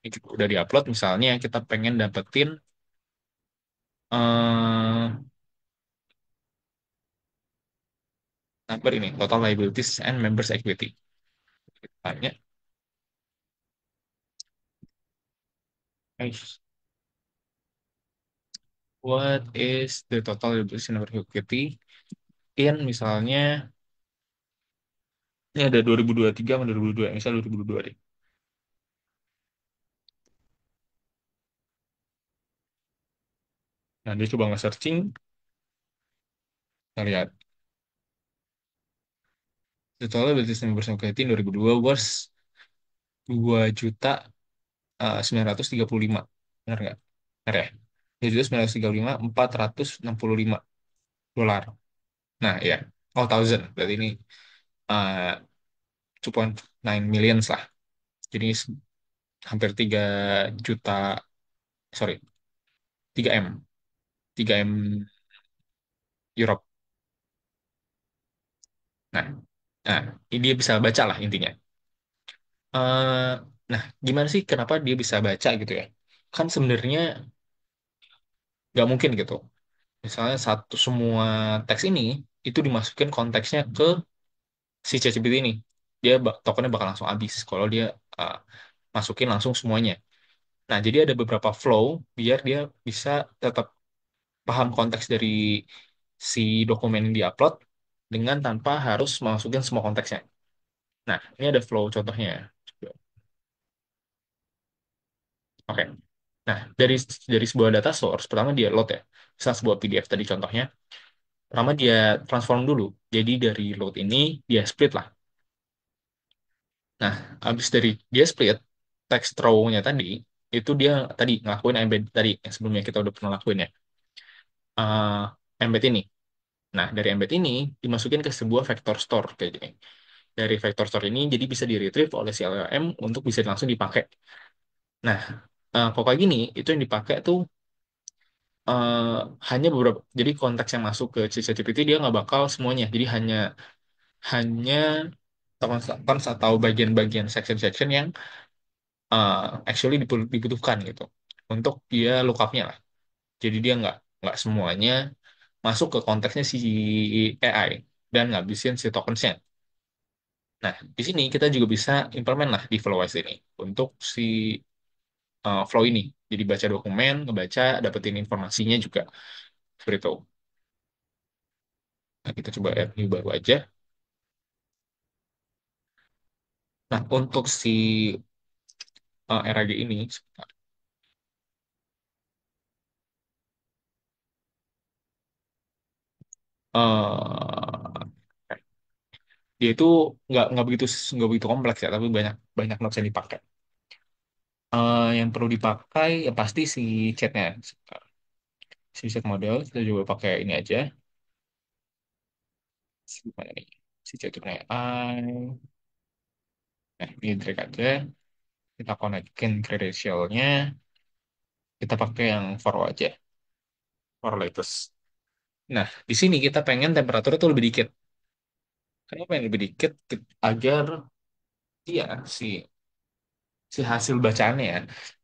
Ini juga udah diupload, misalnya kita pengen dapetin eh number ini, total liabilities and members equity. Tanya, guys, what is the total liabilities and members equity in misalnya, ini ada 2023 sama 2022, misal 2022 deh. Nah, dia coba nge-searching, kita lihat. The total liabilities and members equity in 2002 was 2.935. Benar nggak? Benar ya? 2.935.465 dolar. Nah, ya. Oh, thousand. Berarti ini uh, 2.9 millions lah. Jadi hampir 3 juta, sorry, 3 M. 3 M Europe. Nah, nah, ini dia bisa baca lah intinya. Eh, nah, gimana sih kenapa dia bisa baca gitu ya? Kan sebenarnya nggak mungkin gitu. Misalnya satu semua teks ini itu dimasukin konteksnya ke si ChatGPT ini. Dia tokennya bakal langsung habis kalau dia uh, masukin langsung semuanya. Nah, jadi ada beberapa flow biar dia bisa tetap paham konteks dari si dokumen yang diupload dengan tanpa harus masukin semua konteksnya. Nah, ini ada flow contohnya. Coba. Oke. Nah, dari sebuah data source, pertama dia load ya. Misal sebuah PDF tadi contohnya, pertama dia transform dulu. Jadi dari load ini dia split lah. Nah, habis dari dia split, text row-nya tadi, itu dia tadi ngelakuin embed tadi, yang sebelumnya kita udah pernah lakuin ya. Eh, embed ini. Nah, dari embed ini dimasukin ke sebuah vector store kayak gini. Dari vector store ini jadi bisa di-retrieve oleh si LLM untuk bisa langsung dipakai. Nah, kok kayak gini, itu yang dipakai tuh eh, hanya beberapa. Jadi konteks yang masuk ke ChatGPT dia nggak bakal semuanya. Jadi hanya tokens atau bagian-bagian section-section yang uh, actually dibutuhkan gitu untuk dia lookupnya lah. Jadi dia nggak semuanya masuk ke konteksnya si AI dan ngabisin si tokensnya. Nah, di sini kita juga bisa implement lah di Flowise ini untuk si flow ini. Jadi baca dokumen, ngebaca, dapetin informasinya juga seperti itu. Nah, kita coba add new baru aja. Nah, untuk si RAG ini, uh, dia itu nggak begitu kompleks ya, tapi banyak banyak notes yang dipakai. Yang perlu dipakai ya pasti si chatnya. Si chat model kita juga pakai ini aja. Mana nih? Si chat AI. Nah, ini drag aja. Kita konekin credentialnya. Kita pakai yang for aja. For latest. Nah, di sini kita pengen temperaturnya tuh lebih dikit. Kenapa yang lebih dikit? Agar dia si hasil bacaannya ya,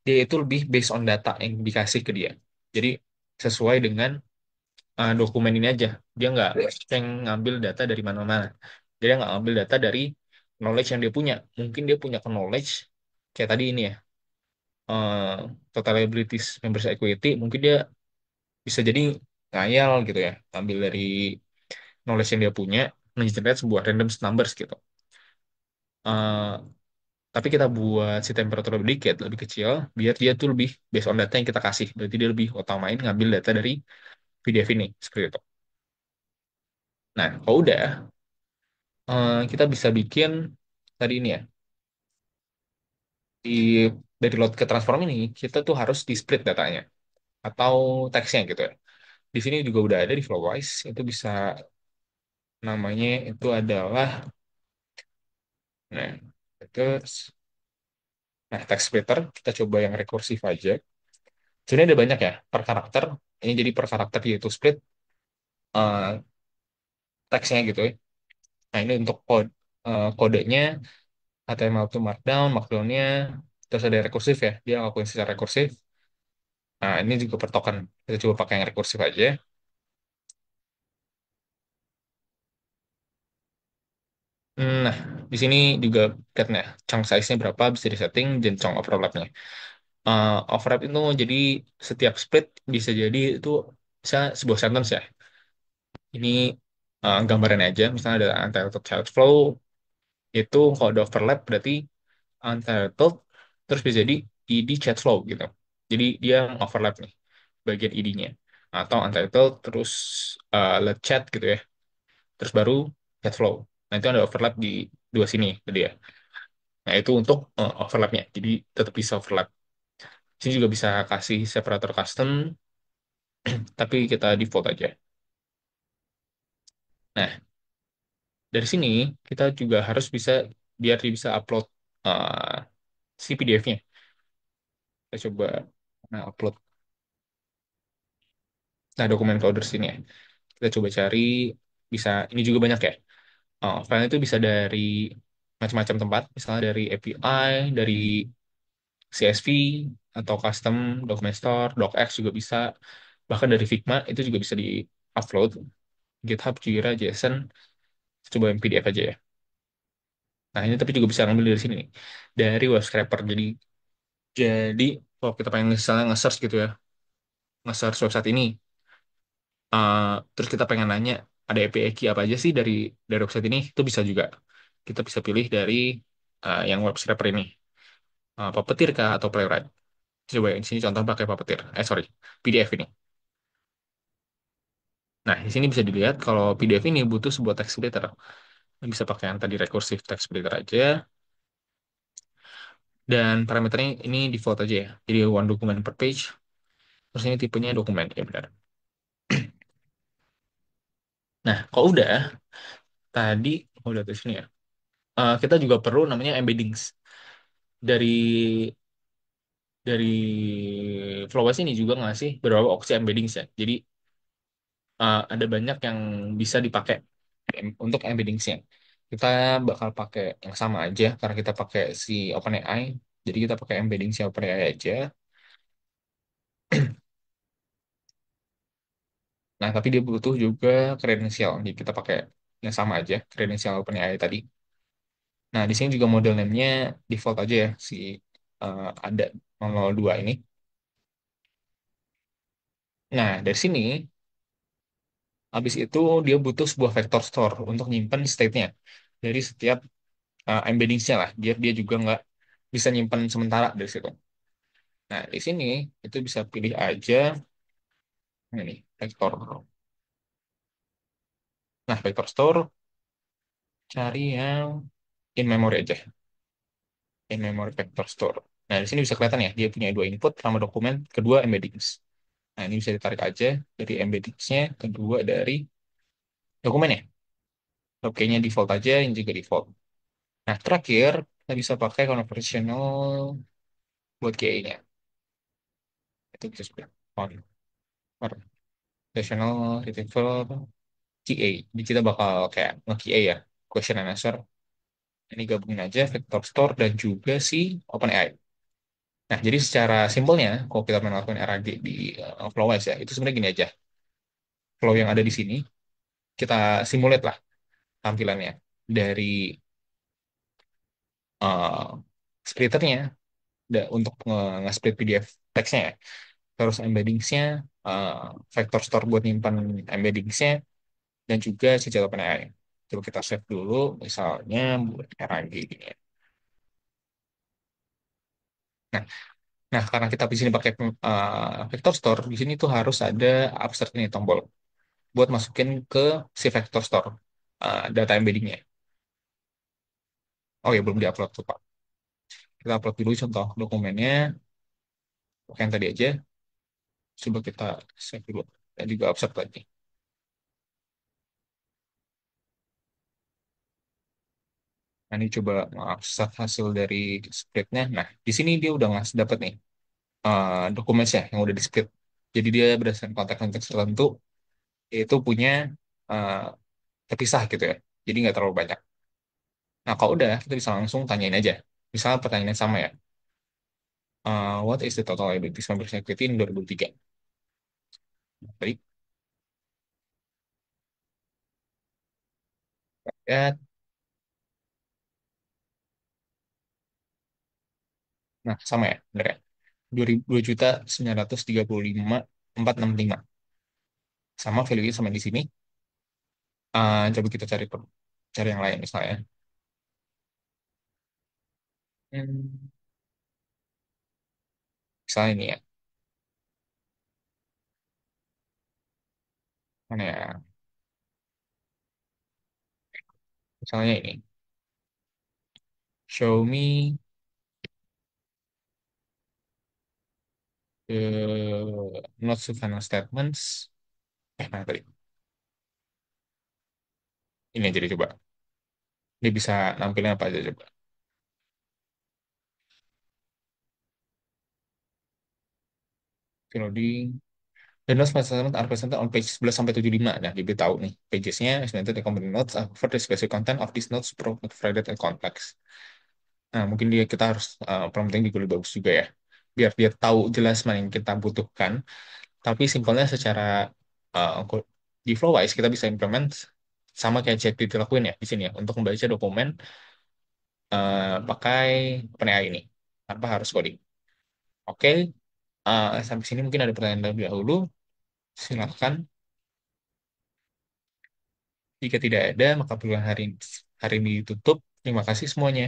dia itu lebih based on data yang dikasih ke dia. Jadi sesuai dengan dokumen ini aja. Dia nggak yang ngambil data dari mana-mana. Dia nggak ngambil data dari knowledge yang dia punya. Mungkin dia punya knowledge kayak tadi ini ya, eh, total liabilities members equity. Mungkin dia bisa jadi ngayal gitu ya, ambil dari knowledge yang dia punya, mengenerate sebuah random numbers gitu. Eh, tapi kita buat si temperatur lebih dikit, lebih kecil, biar dia tuh lebih based on data yang kita kasih. Berarti dia lebih utamain ngambil data dari PDF ini, seperti itu. Nah, kalau udah, kita bisa bikin tadi ini ya, di dari load ke transform ini, kita tuh harus di split datanya, atau teksnya gitu ya. Di sini juga udah ada di Flowwise, itu bisa namanya itu adalah, nah, terus, nah, text splitter, kita coba yang rekursif aja. Sebenarnya ada banyak ya, per karakter, ini jadi per karakter yaitu split, eh, teksnya gitu ya. Nah, ini untuk kodenya HTML to Markdown, Markdownnya, terus ada rekursif ya, dia ngelakuin secara rekursif. Nah, ini juga per token. Kita coba pakai yang rekursif aja. Nah, di sini juga lihatnya, chunk size-nya berapa, bisa disetting, dan chunk overlap-nya. Overlap itu jadi setiap split bisa jadi itu bisa sebuah sentence ya. Ini gambarannya aja, misalnya ada untitled child flow, itu kalau ada overlap berarti untitled terus bisa jadi id chat flow gitu. Jadi dia overlap nih bagian id-nya. Atau untitled terus let chat gitu ya. Terus baru chat flow. Nah itu ada overlap di dua sini tadi ya. Nah itu untuk overlapnya. Jadi tetap bisa overlap. Sini juga bisa kasih separator custom, tapi kita default aja. Nah dari sini kita juga harus bisa biar dia bisa upload uh, si PDF-nya. Kita coba upload. Nah, dokumen folder sini ya. Kita coba cari, bisa, ini juga banyak ya. File itu bisa dari macam-macam tempat, misalnya dari API, dari CSV, atau custom, document store, docx juga bisa, bahkan dari Figma itu juga bisa di-upload, GitHub, Jira, JSON, coba yang PDF aja ya. Nah, ini tapi juga bisa ngambil dari sini nih, dari web scraper. Jadi kalau kita pengen misalnya nge-search gitu ya, nge-search website ini, uh, terus kita pengen nanya ada API key apa aja sih dari website ini, itu bisa juga. Kita bisa pilih dari yang web scraper ini, Puppeteer kah atau Playwright. Coba di sini contoh pakai Puppeteer. Sorry, PDF ini. Nah, di sini bisa dilihat kalau PDF ini butuh sebuah text editor. Bisa pakai yang tadi recursive text editor aja. Dan parameternya ini default aja ya. Jadi one document per page. Terus ini tipenya dokumen, ya benar. Nah, kalau tadi udah di sini ya. Kita juga perlu namanya embeddings. Dari Flowbase ini juga ngasih beberapa opsi embeddings ya. Jadi ada banyak yang bisa dipakai untuk embeddingsnya. Kita bakal pakai yang sama aja karena kita pakai si OpenAI. Jadi kita pakai embedding si OpenAI aja. Nah, tapi dia butuh juga kredensial. Jadi kita pakai yang sama aja, kredensial OpenAI tadi. Nah, di sini juga model name-nya default aja ya, si ada 002 ini. Nah, dari sini habis itu dia butuh sebuah vector store untuk nyimpen state-nya dari setiap embeddings-nya lah, biar dia juga nggak bisa nyimpen sementara dari situ. Nah, di sini itu bisa pilih aja ini vector. Nah, vector store cari yang in memory aja, in memory vector store. Nah, di sini bisa kelihatan ya, dia punya dua input, pertama dokumen, kedua embeddings. Nah, ini bisa ditarik aja dari embeddingsnya, kedua dari dokumennya. Oke-nya default aja, ini juga default. Nah, terakhir, kita bisa pakai conversational buat QA-nya. Itu bisa seperti conversational retrieval QA. Jadi kita bakal kayak nge-QA ya, question and answer. Ini gabungin aja vector store dan juga si OpenAI. Nah, jadi secara simpelnya, kalau kita melakukan RAG di Flowise ya, itu sebenarnya gini aja. Flow yang ada di sini, kita simulate lah tampilannya dari uh, splitternya untuk nge-split PDF teksnya ya. Terus embeddingsnya, uh, vector store buat nyimpan embeddingsnya, dan juga si jawaban AI. Coba kita save dulu, misalnya buat RAG gini ya. Nah, nah, karena kita di sini pakai vector store, di sini tuh harus ada abstract ini tombol buat masukin ke si vector store data embeddingnya. Oh ya, belum diupload tuh Pak. Kita upload dulu contoh dokumennya, pakai yang tadi aja. Coba kita save dulu. Dan juga abstract lagi. Nah, ini coba abstract hasil dari splitnya. Nah, di sini dia udah ngasih dapat nih dokumennya yang udah di split. Jadi dia berdasarkan konteks-konteks tertentu, itu punya uh, terpisah gitu ya. Jadi nggak terlalu banyak. Nah, kalau udah, kita bisa langsung tanyain aja. Misalnya pertanyaannya sama ya. What is the total liabilities members equity in 2003? Baik, ya. Nah, sama ya, bener ya. 2 juta 935 465. Sama value sama di sini. Coba kita cari yang lain misalnya. Hmm, misalnya ini ya. Mana ya? Misalnya ini. Show me not to final statements. Mana tadi? Ini aja deh coba. Dia bisa nampilin apa aja coba. Loading. The notes presented are presented on page 11 sampai 75. Nah, diberitahu nih. Pages-nya presented the company notes for the specific content of these notes provided in context. Nah, mungkin kita harus prompting juga lebih bagus juga ya. Biar dia tahu jelas mana yang kita butuhkan. Tapi simpelnya secara uh, di Flowwise kita bisa implement sama kayak chat dilakuin ya di sini ya. Untuk membaca dokumen pakai OpenAI ini. Tanpa harus coding. Oke, sampai sini mungkin ada pertanyaan terlebih dahulu. Silahkan. Jika tidak ada, maka perluan hari ini ditutup. Terima kasih semuanya.